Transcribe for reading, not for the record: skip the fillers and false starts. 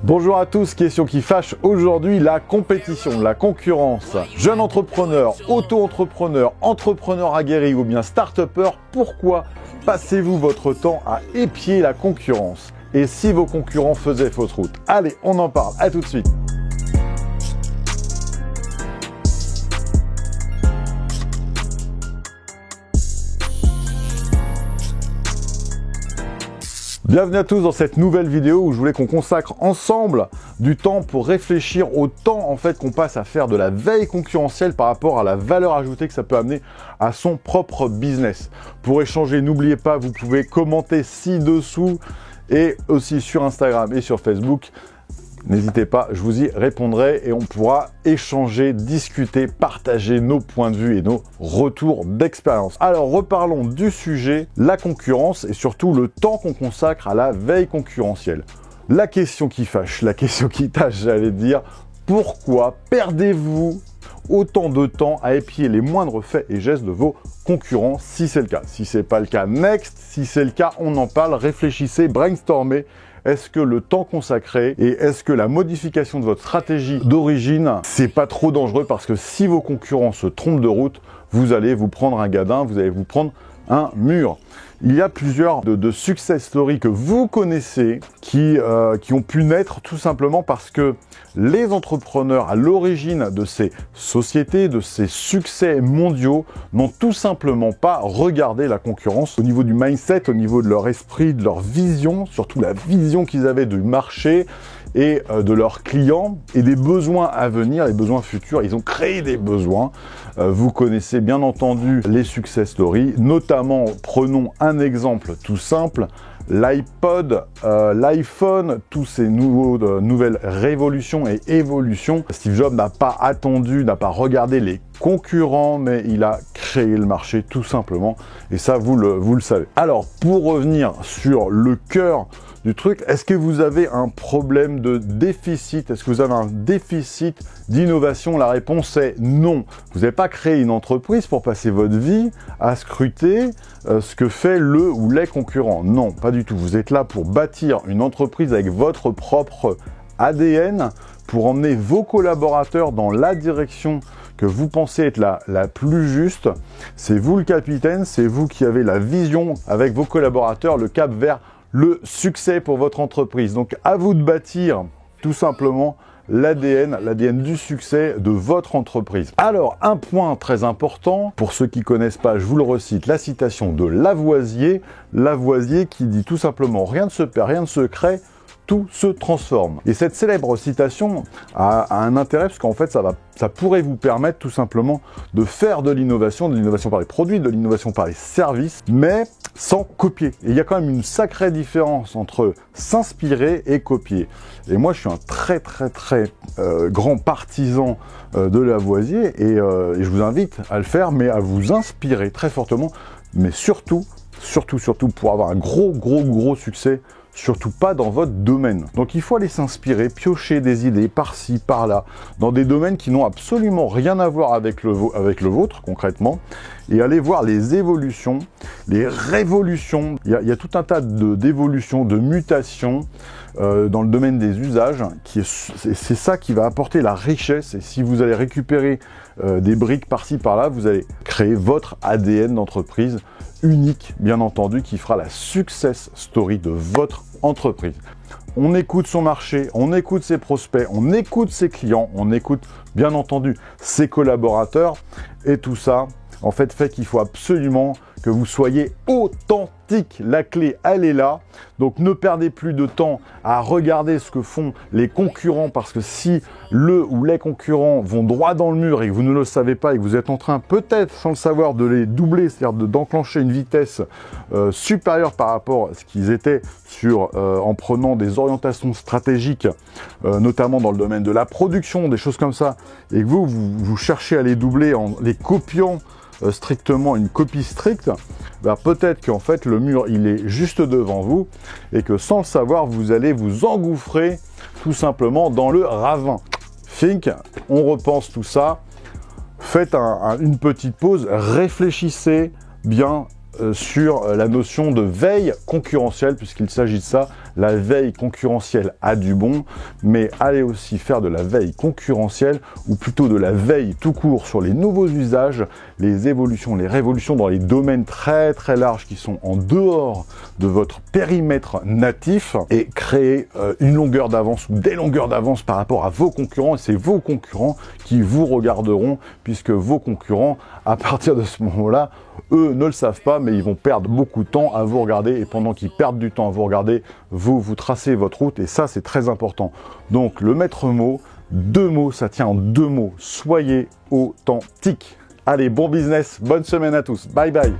Bonjour à tous, question qui fâche aujourd'hui, la compétition, la concurrence. Jeune entrepreneur, auto-entrepreneur, entrepreneur aguerri ou bien start-upper, pourquoi passez-vous votre temps à épier la concurrence? Et si vos concurrents faisaient fausse route? Allez, on en parle, à tout de suite. Bienvenue à tous dans cette nouvelle vidéo où je voulais qu'on consacre ensemble du temps pour réfléchir au temps en fait qu'on passe à faire de la veille concurrentielle par rapport à la valeur ajoutée que ça peut amener à son propre business. Pour échanger, n'oubliez pas, vous pouvez commenter ci-dessous et aussi sur Instagram et sur Facebook. N'hésitez pas, je vous y répondrai et on pourra échanger, discuter, partager nos points de vue et nos retours d'expérience. Alors reparlons du sujet, la concurrence et surtout le temps qu'on consacre à la veille concurrentielle. La question qui fâche, la question qui tâche, j'allais dire, pourquoi perdez-vous autant de temps à épier les moindres faits et gestes de vos concurrents si c'est le cas? Si c'est pas le cas, next. Si c'est le cas, on en parle, réfléchissez, brainstormez. Est-ce que le temps consacré et est-ce que la modification de votre stratégie d'origine, c'est pas trop dangereux? Parce que si vos concurrents se trompent de route, vous allez vous prendre un gadin, vous allez vous prendre un mur. Il y a plusieurs de success stories que vous connaissez qui ont pu naître tout simplement parce que les entrepreneurs à l'origine de ces sociétés, de ces succès mondiaux, n'ont tout simplement pas regardé la concurrence au niveau du mindset, au niveau de leur esprit, de leur vision, surtout la vision qu'ils avaient du marché et de leurs clients et des besoins à venir, les besoins futurs. Ils ont créé des besoins. Vous connaissez bien entendu les success stories, notamment prenons un exemple tout simple, l'iPod, l'iPhone, tous ces nouvelles révolutions et évolutions. Steve Jobs n'a pas attendu, n'a pas regardé les concurrents, mais il a créé le marché tout simplement. Et ça, vous le savez. Alors, pour revenir sur le cœur du truc, est-ce que vous avez un problème de déficit? Est-ce que vous avez un déficit d'innovation? La réponse est non. Vous n'avez pas créé une entreprise pour passer votre vie à scruter ce que fait le ou les concurrents. Non, pas du tout. Vous êtes là pour bâtir une entreprise avec votre propre ADN, pour emmener vos collaborateurs dans la direction que vous pensez être la plus juste. C'est vous le capitaine, c'est vous qui avez la vision avec vos collaborateurs, le cap vers le succès pour votre entreprise. Donc à vous de bâtir tout simplement l'ADN du succès de votre entreprise. Alors un point très important, pour ceux qui ne connaissent pas, je vous le recite, la citation de Lavoisier qui dit tout simplement « Rien ne se perd, rien ne se crée, tout se transforme ». Et cette célèbre citation a un intérêt parce qu'en fait ça pourrait vous permettre tout simplement de faire de l'innovation par les produits, de l'innovation par les services, mais sans copier. Et il y a quand même une sacrée différence entre s'inspirer et copier. Et moi je suis un très grand partisan de Lavoisier et je vous invite à le faire, mais à vous inspirer très fortement, mais surtout pour avoir un gros succès, surtout pas dans votre domaine. Donc il faut aller s'inspirer, piocher des idées par-ci, par-là, dans des domaines qui n'ont absolument rien à voir avec le vôtre concrètement, et aller voir les évolutions, les révolutions. Il y a tout un tas d'évolutions, de mutations dans le domaine des usages, c'est ça qui va apporter la richesse. Et si vous allez récupérer des briques par-ci, par-là, vous allez créer votre ADN d'entreprise unique, bien entendu, qui fera la success story de votre entreprise. On écoute son marché, on écoute ses prospects, on écoute ses clients, on écoute bien entendu ses collaborateurs, et tout ça en fait qu'il faut absolument que vous soyez authentique. La clé, elle est là. Donc ne perdez plus de temps à regarder ce que font les concurrents, parce que si le ou les concurrents vont droit dans le mur et que vous ne le savez pas et que vous êtes en train peut-être sans le savoir de les doubler, c'est-à-dire d'enclencher une vitesse supérieure par rapport à ce qu'ils étaient en prenant des orientations stratégiques, notamment dans le domaine de la production, des choses comme ça, et que vous cherchez à les doubler en les copiant strictement, une copie stricte, ben peut-être qu'en fait le mur il est juste devant vous et que sans le savoir vous allez vous engouffrer tout simplement dans le ravin. Think, on repense tout ça, faites une petite pause, réfléchissez bien sur la notion de veille concurrentielle, puisqu'il s'agit de ça, la veille concurrentielle a du bon, mais allez aussi faire de la veille concurrentielle, ou plutôt de la veille tout court sur les nouveaux usages, les évolutions, les révolutions dans les domaines très très larges qui sont en dehors de votre périmètre natif, et créer une longueur d'avance ou des longueurs d'avance par rapport à vos concurrents. Et c'est vos concurrents qui vous regarderont, puisque vos concurrents, à partir de ce moment-là, eux ne le savent pas, mais ils vont perdre beaucoup de temps à vous regarder, et pendant qu'ils perdent du temps à vous regarder, vous tracez votre route, et ça c'est très important. Donc le maître mot, 2 mots, ça tient en 2 mots, soyez authentique. Allez, bon business, bonne semaine à tous, bye bye.